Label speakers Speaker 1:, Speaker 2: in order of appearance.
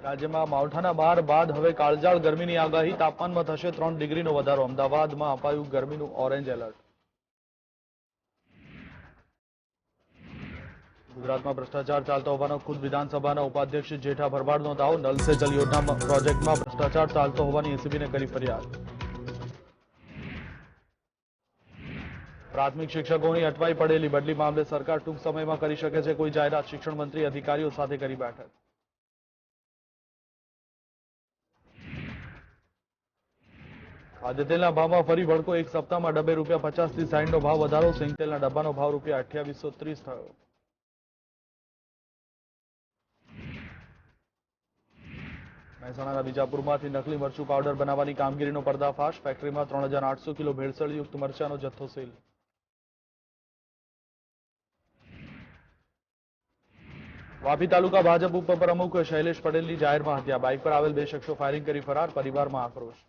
Speaker 1: રાજ્યમાં માવઠાના બહાર બાદ હવે કાળઝાળ ગરમીની આગાહી. તાપમાનમાં થશે 3 ડિગ્રીનો વધારો. અમદાવાદમાં અપાયું ગરમીનું ઓરેન્જ એલર્ટ. ગુજરાતમાં ભ્રષ્ટાચાર ચાલતો હોવાનો ખુદ વિધાનસભાના ઉપાધ્યક્ષ જેઠા ભરવાડનો દાવો. નલ સે જલ યોજના પ્રોજેક્ટમાં ભ્રષ્ટાચાર ચાલતો હોવાની એસીબીને કરી ફરિયાદ. પ્રાથમિક શિક્ષકોની અટવાઈ પડેલી બદલી મામલે સરકાર ટૂંક સમયમાં કરી શકે છે કોઈ જાહેરાત. શિક્ષણ મંત્રી અધિકારીઓ સાથે કરી બેઠક. ખાદ્યતેલના ભાવમાં ફરી ભડકો. એક સપ્તાહમાં ડબ્બે ₹50 થી 60નો ભાવ વધારો. સિંગતેલના ડબ્બાનો ભાવ ₹2830 થયો. મહેસાણાના બીજાપુરમાંથી નકલી મરચું પાવડર બનાવવાની કામગીરીનો પર્દાફાશ. ફેક્ટરીમાં 3800 કિલો ભેળસેળયુક્ત મરચાનો જથ્થો સીલ. વાપી તાલુકા ભાજપ ઉપપ્રમુખ શૈલેષ પટેલની જાહેરમાં હત્યા. બાઇક પર આવેલ 2 શખ્સો ફાયરિંગ કરી ફરાર. પરિવારમાં આક્રોશ.